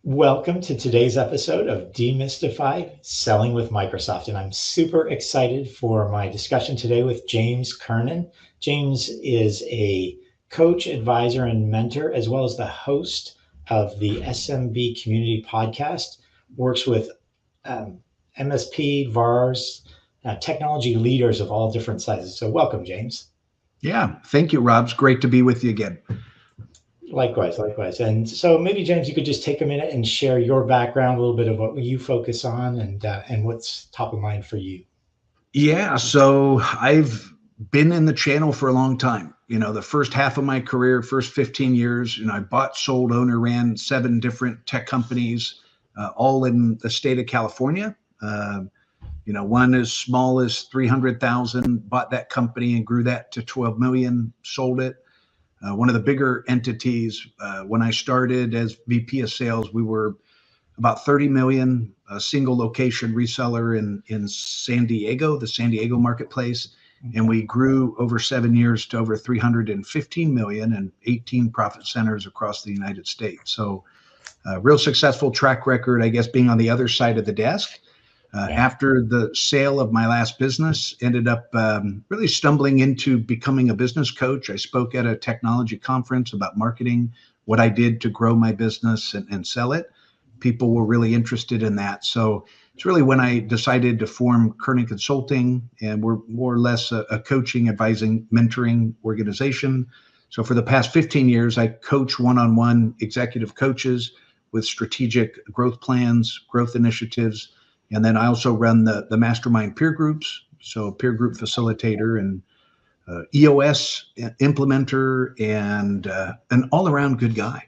Welcome to today's episode of Demystify Selling with Microsoft. And I'm super excited for my discussion today with James Kernan. James is a coach, advisor, and mentor, as well as the host of the SMB Community Podcast, works with MSP, VARs, technology leaders of all different sizes. So welcome, James. Yeah, thank you, Rob. It's great to be with you again. Likewise. And so maybe, James, you could just take a minute and share your background, a little bit of what you focus on and what's top of mind for you. Yeah, so I've been in the channel for a long time. The first half of my career, first 15 years, I bought, sold, owner, ran 7 different tech companies, all in the state of California. One as small as 300,000, bought that company and grew that to 12 million, sold it. One of the bigger entities, when I started as VP of sales, we were about 30 million, a single location reseller in San Diego, the San Diego marketplace. And we grew over 7 years to over 315 million and 18 profit centers across the United States. So real successful track record, I guess, being on the other side of the desk. After the sale of my last business, ended up really stumbling into becoming a business coach. I spoke at a technology conference about marketing, what I did to grow my business and sell it. People were really interested in that. So it's really when I decided to form Kernan Consulting, and we're more or less a coaching, advising, mentoring organization. So for the past 15 years, I coach one-on-one executive coaches with strategic growth plans, growth initiatives. And then I also run the mastermind peer groups, so peer group facilitator and EOS implementer and an all-around good guy.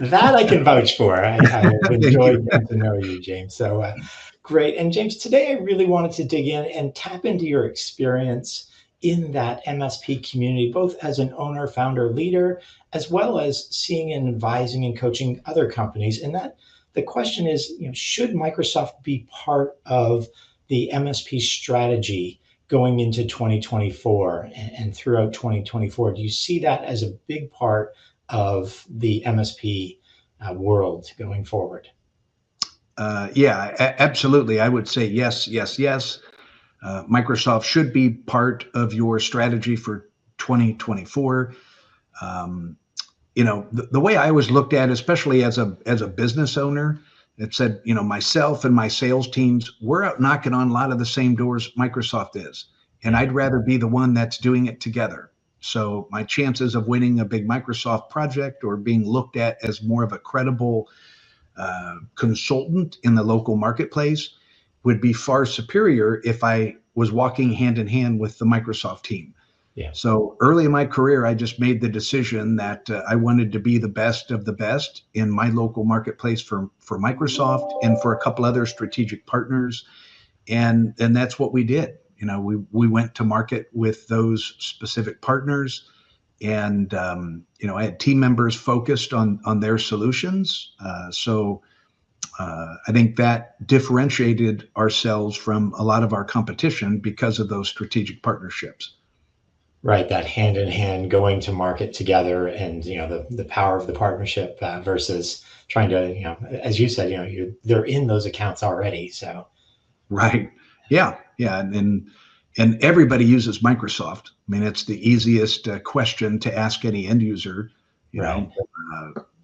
That I can vouch for. I've enjoyed getting to know you, James. So great. And James, today I really wanted to dig in and tap into your experience in that MSP community, both as an owner, founder, leader, as well as seeing and advising and coaching other companies. And that the question is, should Microsoft be part of the MSP strategy going into 2024 and throughout 2024? Do you see that as a big part of the MSP world going forward? Yeah, absolutely. I would say yes. Microsoft should be part of your strategy for 2024. The way I was looked at, especially as a business owner, it said, myself and my sales teams, we're out knocking on a lot of the same doors Microsoft is. And I'd rather be the one that's doing it together. So my chances of winning a big Microsoft project or being looked at as more of a credible consultant in the local marketplace would be far superior if I was walking hand in hand with the Microsoft team. Yeah. So early in my career, I just made the decision that I wanted to be the best of the best in my local marketplace for Microsoft and for a couple other strategic partners. And that's what we did. We went to market with those specific partners, and I had team members focused on their solutions. So I think that differentiated ourselves from a lot of our competition because of those strategic partnerships. Right, that hand in hand going to market together, and the power of the partnership versus trying to, as you said, they're in those accounts already. So, right, yeah, and everybody uses Microsoft. I mean, it's the easiest question to ask any end user. Right.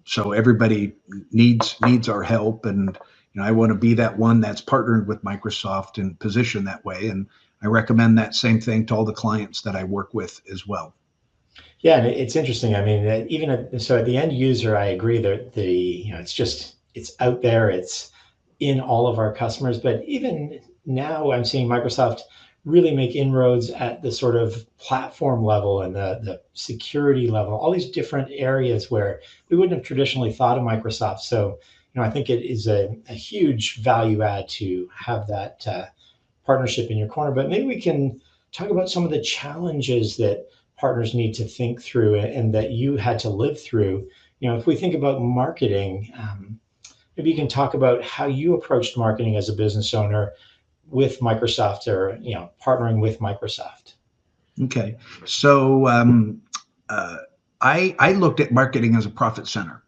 So everybody needs our help, and I want to be that one that's partnered with Microsoft and positioned that way. And I recommend that same thing to all the clients that I work with as well. Yeah, and it's interesting. I mean, so at the end user, I agree that it's out there, it's in all of our customers. But even now, I'm seeing Microsoft really make inroads at the sort of platform level and the security level, all these different areas where we wouldn't have traditionally thought of Microsoft. So, I think it is a huge value add to have that partnership in your corner. But maybe we can talk about some of the challenges that partners need to think through and that you had to live through. If we think about marketing, maybe you can talk about how you approached marketing as a business owner with Microsoft, or partnering with Microsoft. Okay, so I looked at marketing as a profit center.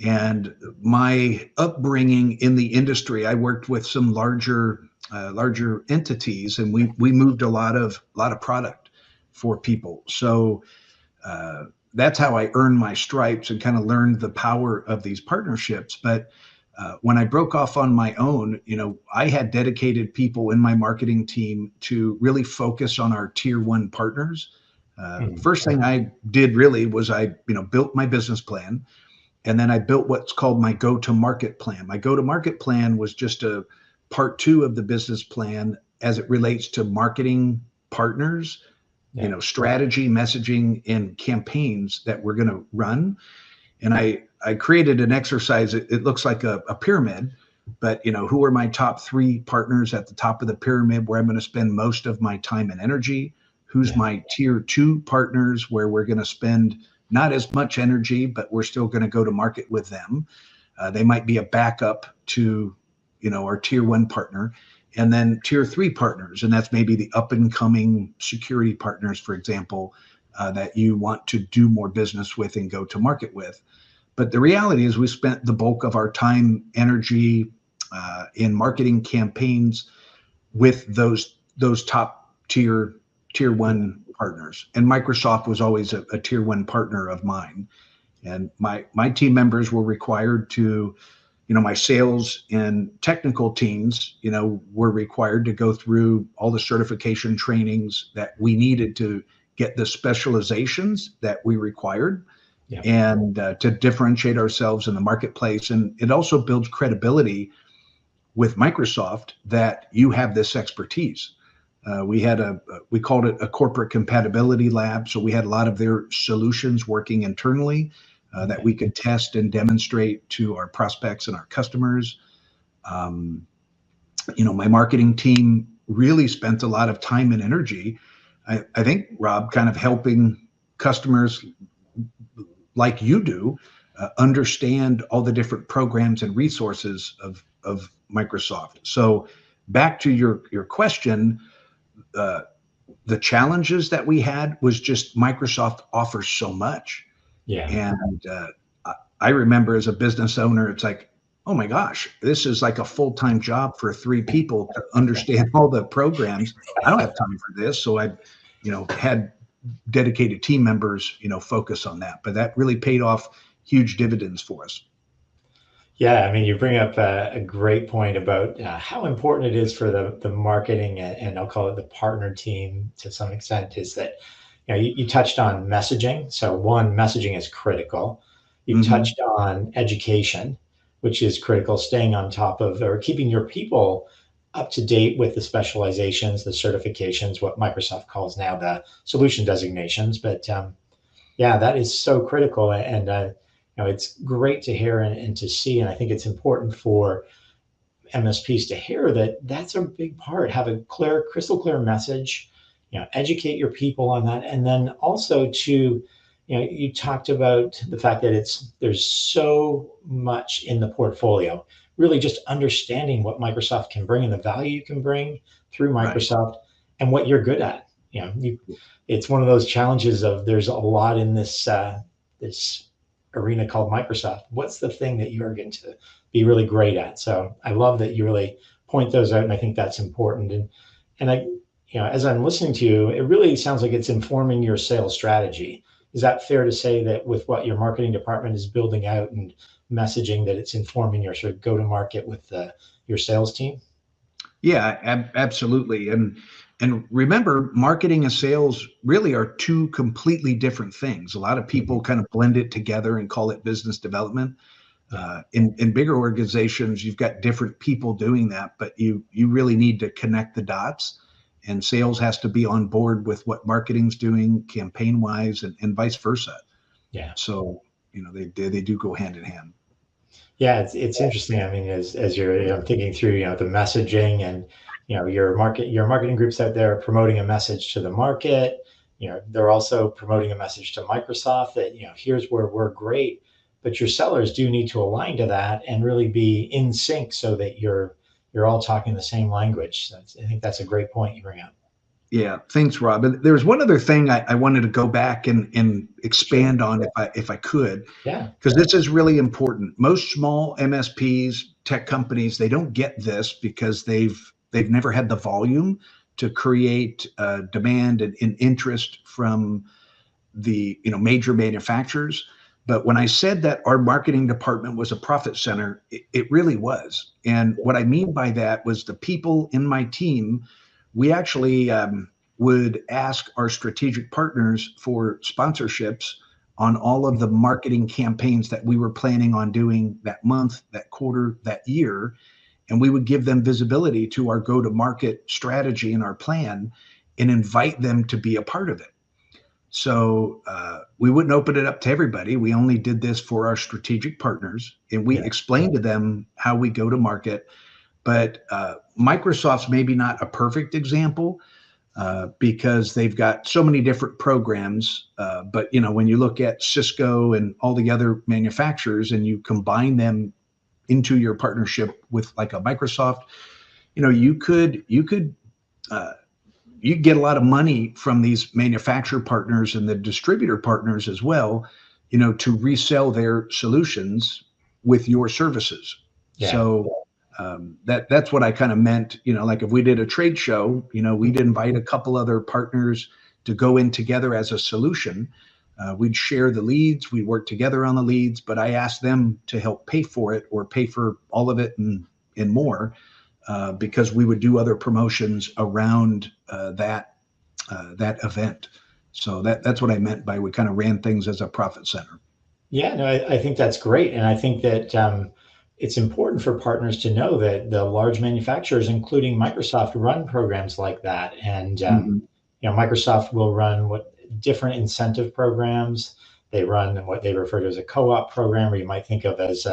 And my upbringing in the industry, I worked with some larger entities, and we moved a lot of product for people. So that's how I earned my stripes and kind of learned the power of these partnerships. But when I broke off on my own, I had dedicated people in my marketing team to really focus on our tier one partners. Mhm. First thing I did really was I built my business plan, and then I built what's called my go-to-market plan. My go-to-market plan was just a part two of the business plan as it relates to marketing partners, Yeah. strategy, messaging, and campaigns that we're going to run. And I created an exercise. It looks like a pyramid, but who are my top three partners at the top of the pyramid where I'm going to spend most of my time and energy? Who's Yeah. my tier two partners where we're going to spend not as much energy, but we're still going to go to market with them? They might be a backup to our tier one partner, and then tier three partners, and that's maybe the up and coming security partners, for example, that you want to do more business with and go to market with. But the reality is, we spent the bulk of our time, energy in marketing campaigns with those top tier one partners. And Microsoft was always a tier one partner of mine. And my team members were required to, my sales and technical teams, were required to go through all the certification trainings that we needed to get the specializations that we required, Yeah. and to differentiate ourselves in the marketplace. And it also builds credibility with Microsoft that you have this expertise. We called it a corporate compatibility lab. So we had a lot of their solutions working internally that Okay. we could test and demonstrate to our prospects and our customers. My marketing team really spent a lot of time and energy, I think, Rob, kind of helping customers like you do understand all the different programs and resources of Microsoft. So back to your question, uh, the challenges that we had was just Microsoft offers so much. Yeah. And I remember as a business owner, it's like, oh my gosh, this is like a full-time job for three people to understand all the programs. I don't have time for this. So I, had dedicated team members, focus on that. But that really paid off huge dividends for us. Yeah, I mean, you bring up a great point about how important it is for the marketing and I'll call it the partner team to some extent. Is that you touched on messaging. So one, messaging is critical. You Hmm. touched on education, which is critical. Staying on top of or keeping your people up to date with the specializations, the certifications, what Microsoft calls now the solution designations. But yeah, that is so critical, and it's great to hear and to see, and I think it's important for MSPs to hear that that's a big part. Have a clear, crystal clear message. Educate your people on that, and then also to, you talked about the fact that there's so much in the portfolio. Really, just understanding what Microsoft can bring and the value you can bring through Right. Microsoft, and what you're good at. It's one of those challenges of there's a lot in this arena called Microsoft. What's the thing that you're going to be really great at? So I love that you really point those out, and I think that's important. And I, as I'm listening to you, it really sounds like it's informing your sales strategy. Is that fair to say that with what your marketing department is building out and messaging, that it's informing your sort of go to market with your sales team? Yeah, absolutely. And remember, marketing and sales really are two completely different things. A lot of people Mhm. kind of blend it together and call it business development. Yeah. In bigger organizations, you've got different people doing that, but you really need to connect the dots. And sales has to be on board with what marketing's doing, campaign wise, and vice versa. Yeah. So they do go hand in hand. Yeah, it's interesting. I mean, as you're thinking through, the messaging and your marketing groups out there promoting a message to the market. They're also promoting a message to Microsoft that here's where we're great, but your sellers do need to align to that and really be in sync so that you're all talking the same language. So I think that's a great point you bring up. Yeah, thanks, Rob. And there's one other thing I wanted to go back and Sure. expand on if I could, Yeah. because this is really important. Most small MSPs, tech companies, they don't get this because they've never had the volume to create demand and interest from the major manufacturers. But when I said that our marketing department was a profit center, it really was. And what I mean by that was the people in my team, we actually would ask our strategic partners for sponsorships on all of the marketing campaigns that we were planning on doing that month, that quarter, that year. And we would give them visibility to our go to market strategy and our plan and invite them to be a part of it. So we wouldn't open it up to everybody. We only did this for our strategic partners, and we Yeah. explained to them how we go to market. But Microsoft's maybe not a perfect example because they've got so many different programs. But when you look at Cisco and all the other manufacturers, and you combine them into your partnership with like a Microsoft, you could uh, you get a lot of money from these manufacturer partners and the distributor partners as well, to resell their solutions with your services. Yeah. So that's what I kind of meant. Like if we did a trade show, we'd invite a couple other partners to go in together as a solution. We'd share the leads, we'd work together on the leads, but I asked them to help pay for it or pay for all of it and more because we would do other promotions around that event. So that's what I meant by we kind of ran things as a profit center. Yeah, no, I think that's great. And I think that it's important for partners to know that the large manufacturers, including Microsoft, run programs like that. And, Mhm. Microsoft will run what different incentive programs. They run what they refer to as a co-op program, or you might think of as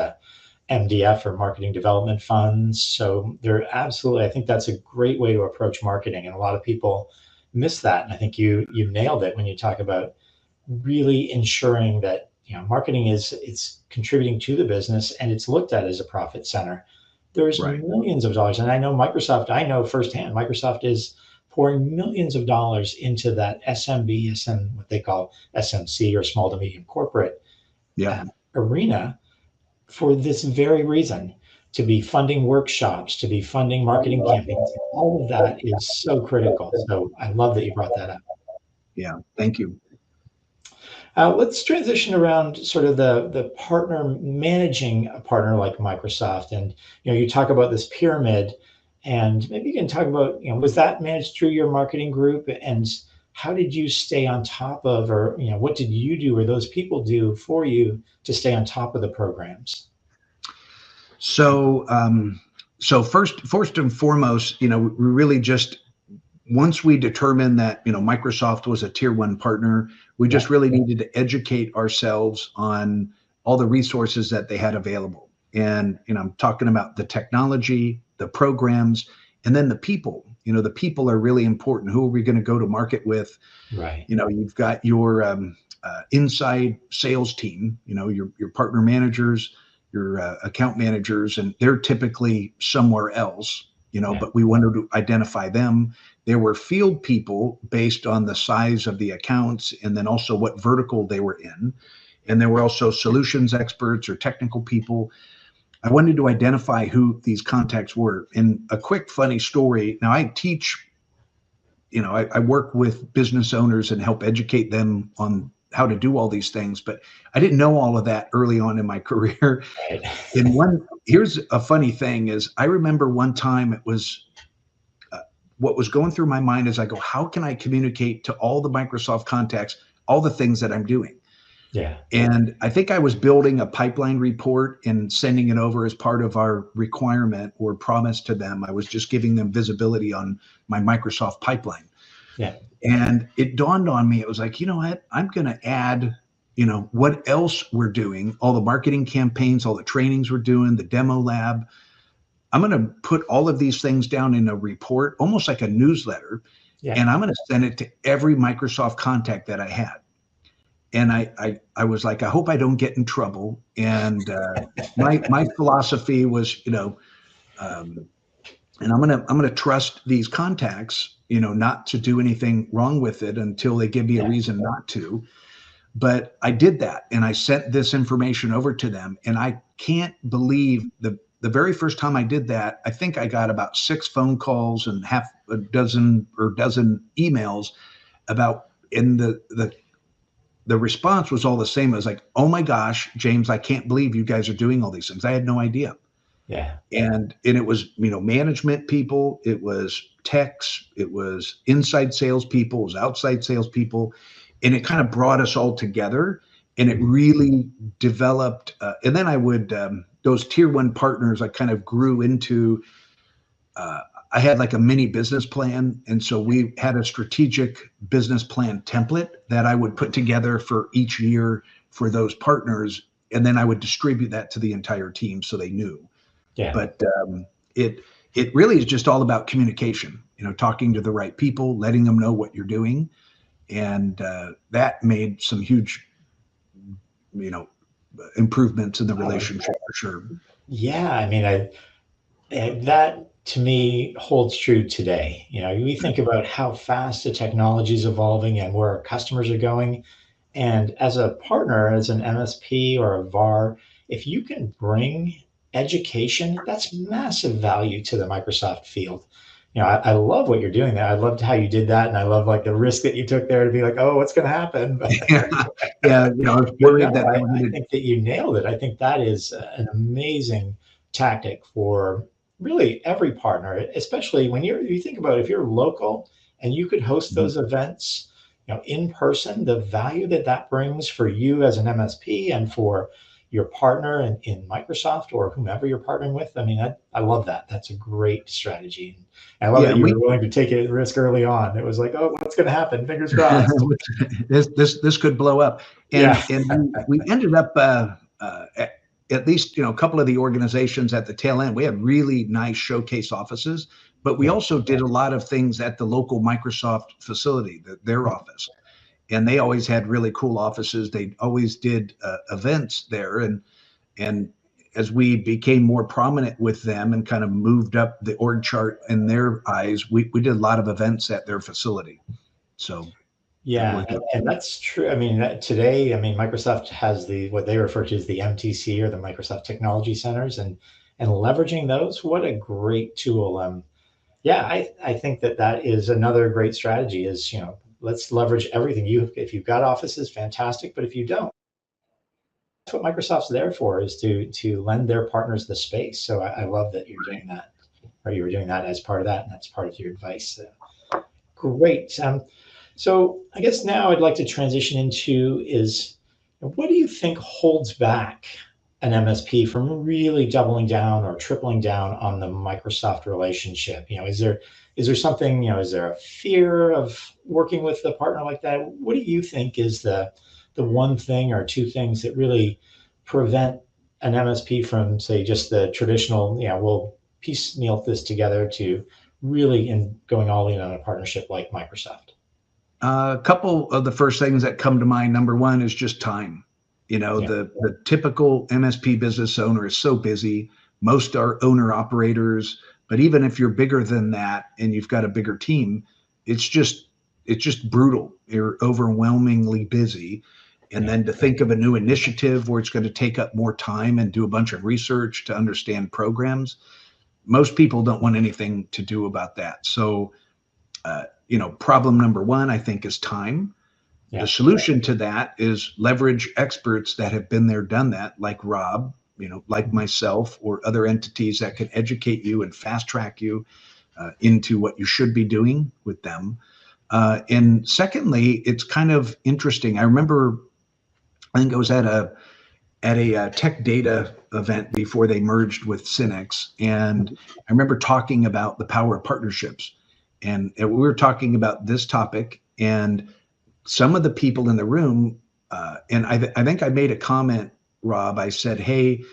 MDF or marketing development funds. So they're absolutely, I think that's a great way to approach marketing. And a lot of people miss that. And I think you nailed it when you talk about really ensuring that marketing is it's contributing to the business and it's looked at as a profit center. There's Right. millions of dollars, and I know firsthand Microsoft is pouring millions of dollars into that SMB, what they call SMC, or small to medium corporate Yeah. uh, arena, for this very reason, to be funding workshops, to be funding marketing campaigns. All of that is so critical. So I love that you brought that up. Yeah. Thank you. Let's transition around sort of the partner, managing a partner like Microsoft, and you talk about this pyramid, and maybe you can talk about was that managed through your marketing group, and how did you stay on top of, or what did you do, or those people do for you to stay on top of the programs? So, so first and foremost, we really just once we determined that Microsoft was a tier one partner, we Yeah, just really needed to educate ourselves on all the resources that they had available. And I'm talking about the technology, the programs, and then the people. The people are really important. Who are we going to go to market with? right. You've got your inside sales team. Your partner managers, your account managers, and they're typically somewhere else. Yeah, But we wanted to identify them. There were field people based on the size of the accounts and then also what vertical they were in. And there were also solutions experts or technical people. I wanted to identify who these contacts were. And a quick funny story. Now I teach, I work with business owners and help educate them on how to do all these things, but I didn't know all of that early on in my career. right. Here's a funny thing is I remember one time it was what was going through my mind is I go, how can I communicate to all the Microsoft contacts, all the things that I'm doing? Yeah, And I think I was building a pipeline report and sending it over as part of our requirement or promise to them. I was just giving them visibility on my Microsoft pipeline. yeah, And it dawned on me, it was like, you know what? I'm going to add, what else we're doing, all the marketing campaigns, all the trainings we're doing, the demo lab. I'm going to put all of these things down in a report, almost like a newsletter, yeah. and I'm going to send it to every Microsoft contact that I had. And I was like, I hope I don't get in trouble. And my philosophy was, um, and I'm gonna trust these contacts, not to do anything wrong with it until they give me a Yeah. reason not to. But I did that, and I sent this information over to them, and I can't believe the very first time I did that, I think I got about 6 phone calls and half a dozen emails about, and the response was all the same. It was like, "Oh my gosh, James, I can't believe you guys are doing all these things. I had no idea." Yeah. And it was, management people, it was techs, it was inside salespeople, it was outside salespeople, and it kind of brought us all together, and it Mhm. really developed. And then I would, those tier one partners, I kind of grew into. Uh, I had like a mini business plan, and so we had a strategic business plan template that I would put together for each year for those partners, and then I would distribute that to the entire team so they knew. Yeah. But it it really is just all about communication. Talking to the right people, letting them know what you're doing, and that made some huge, you know, improvements in the Oh, relationship for sure. yeah. I mean, that to me holds true today. We think about how fast the technology is evolving and where our customers are going. And as a partner, as an MSP or a VAR, if you can bring education, that's massive value to the Microsoft field. I love what you're doing there. I loved how you did that, and I love like the risk that you took there to be like, oh, what's going to happen? Yeah, yeah. I was But no, worried that I was I going think that you nailed it. I think that is an amazing tactic for really every partner, especially when you think about if you're local and you could host to. those events, in person, the value that that brings for you as an MSP and for your partner in Microsoft or whomever you're partnering with. I mean, I love that. That's a great strategy. And I love Yeah, that and you we were willing to take a risk early on. It was like, oh, what's going to happen? Fingers crossed. this could blow up, Yeah. and we ended up, at least, a couple of the organizations at the tail end. We had really nice showcase offices, but we Yeah. also did a lot of things at the local Microsoft facility, their office, and they always had really cool offices. They always did events there, and as we became more prominent with them and kind of moved up the org chart in their eyes, we did a lot of events at their facility. So it Yeah, worked out. and that's true. I mean, today, I mean, Microsoft has the what they refer to as the MTC or the Microsoft Technology Centers, and leveraging those, what a great tool. Yeah, I think that that is another great strategy. Is let's leverage everything. If you've got offices, fantastic. But if you don't, that's what Microsoft's there for, is to lend their partners the space. So I love that you're doing that, or you were doing that as part of that, and that's part of your advice. Great. So I guess now I'd like to transition into is what do you think holds back an MSP from really doubling down or tripling down on the Microsoft relationship? Is there something, is there a fear of working with a partner like that? What do you think is the one thing or two things that really prevent an MSP from, say, just the traditional, we'll piecemeal this together, to really in going all in on a partnership like Microsoft? A couple of the first things that come to mind. Number one is just time. Yeah. The typical MSP business owner is so busy. Most are owner operators, but even if you're bigger than that and you've got a bigger team, it's just it's just brutal. You're overwhelmingly busy. And Yeah. then to think of a new initiative where it's going to take up more time and do a bunch of research to understand programs, most people don't want anything to do about that. So problem number one, I think, is time. The Yeah. solution to that is leverage experts that have been there, done that, like Rob, like myself, or other entities that can educate you and fast track you into what you should be doing with them. And secondly, it's kind of interesting. I remember, I think I was at a tech data event before they merged with Cinex, and I remember talking about the power of partnerships, and we were talking about this topic, and some of the people in the room, and I think I made a comment, Rob. I said, hey,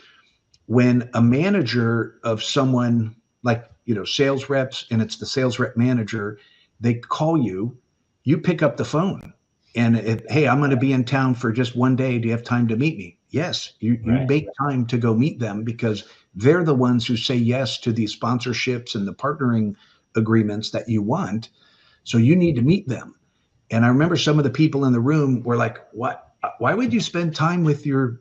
when a manager of someone, like, sales reps, and it's the sales rep manager, they call you, you pick up the phone. And hey, I'm going to be in town for just one day. Do you have time to meet me? Yes, you Right. make time to go meet them because they're the ones who say yes to these sponsorships and the partnering agreements that you want. So you need to meet them. And I remember some of the people in the room were like, "What? Why would you spend time with your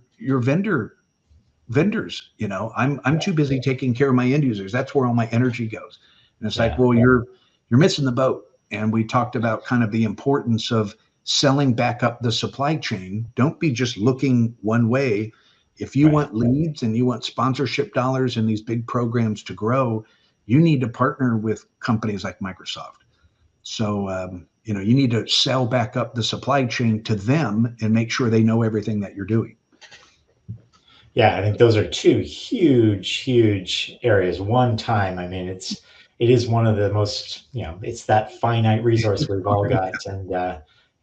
vendors? You know, I'm too busy taking care of my end users. That's where all my energy goes." And it's like, Yeah. well, you're missing the boat. And we talked about kind of the importance of selling back up the supply chain. Don't be just looking one way. If you Right. want leads and you want sponsorship dollars and these big programs to grow, you need to partner with companies like Microsoft. So, you need to sell back up the supply chain to them and make sure they know everything that you're doing. Yeah, I think those are two huge, huge areas. One time, I mean, it is one of the most, it's that finite resource we've all got, and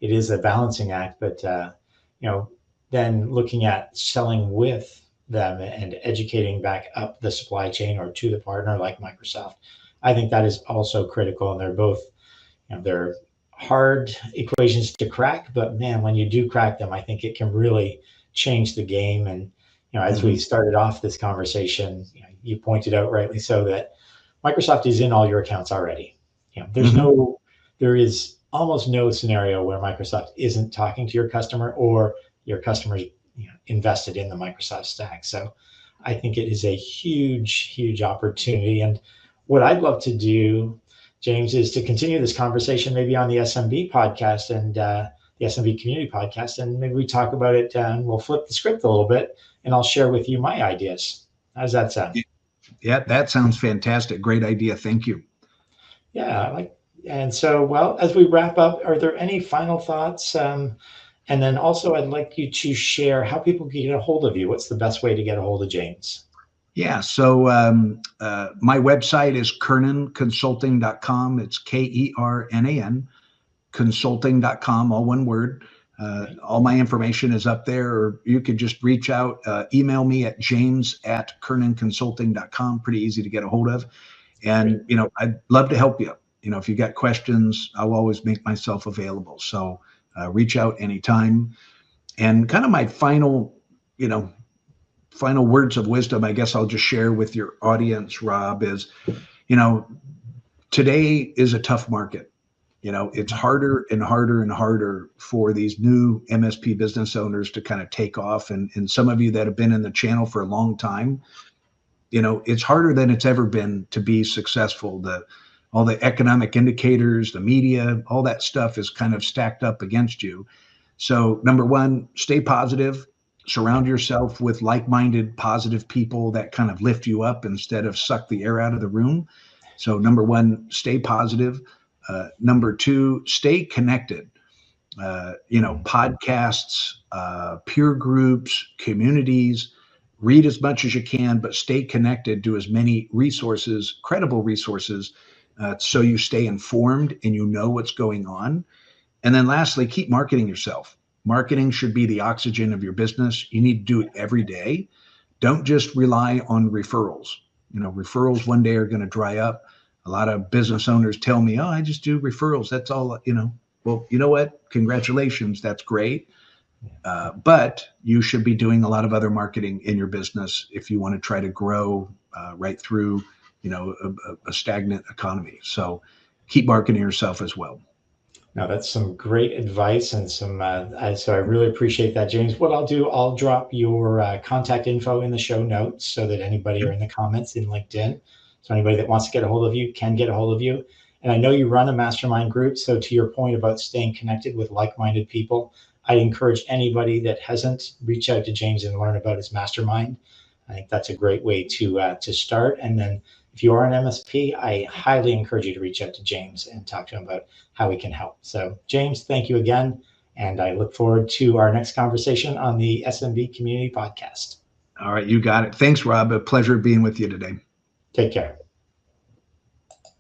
it is a balancing act. But you know, then looking at selling with them and educating back up the supply chain or to the partner like Microsoft, I think that is also critical. And they're both, they're hard equations to crack, but man, when you do crack them, I think it can really change the game. And as we Mhm. started off this conversation, you pointed out rightly so that Microsoft is in all your accounts already. Mhm. There is almost no scenario where Microsoft isn't talking to your customer or your customers invested in the Microsoft stack. So I think it is a huge, huge opportunity. And what I'd love to do, James, is to continue this conversation maybe on the SMB podcast and the SMB community podcast, and maybe we talk about it and we'll flip the script a little bit, and I'll share with you my ideas. How's that sound? Yeah, that sounds fantastic. Great idea. Thank you. Yeah, like, and so, well, as we wrap up, are there any final thoughts? And then also, I'd like you to share how people can get a hold of you. What's the best way to get a hold of James? Yeah. So my website is kernanconsulting.com. It's KERNAN consulting.com, all one word. Great. All my information is up there, or you could just reach out, email me at james@kernanconsulting.com. Pretty easy to get a hold of. Great. And, I'd love to help you. If you got questions, I'll always make myself available. So reach out anytime. And kind of my you know, final words of wisdom, I guess I'll just share with your audience, Rob, is, you know, today is a tough market. It's harder and harder and harder for these new MSP business owners to kind of take off. And some of you that have been in the channel for a long time, it's harder than it's ever been to be successful. All the economic indicators, the media, all that stuff is kind of stacked up against you. So number one, stay positive. Surround yourself with like-minded, positive people that kind of lift you up instead of suck the air out of the room. So number one, stay positive. Number two, stay connected. Podcasts, peer groups, communities. Read as much as you can, but stay connected to as many resources, credible resources, so you stay informed and you know what's going on. And then lastly, keep marketing yourself. Marketing should be the oxygen of your business. You need to do it every day. Don't just rely on referrals. Referrals one day are going to dry up. A lot of business owners tell me, "Oh, I just do referrals. That's all." Well, you know what? Congratulations. That's great. But you should be doing a lot of other marketing in your business if you want to try to grow right through, a stagnant economy. So keep marketing yourself as well. Now, that's some great advice and so I really appreciate that, James. What I'll do, I'll drop your contact info in the show notes so that anybody or in the comments in LinkedIn, so anybody that wants to get a hold of you can get a hold of you. And I know you run a mastermind group. So to your point about staying connected with like-minded people, I encourage anybody that hasn't reach out to James and learn about his mastermind. I think that's a great way to start. And then if you are an MSP, I highly encourage you to reach out to James and talk to him about how we can help. So, James, thank you again. And I look forward to our next conversation on the SMB Community Podcast. All right, you got it. Thanks, Rob. A pleasure being with you today. Take care.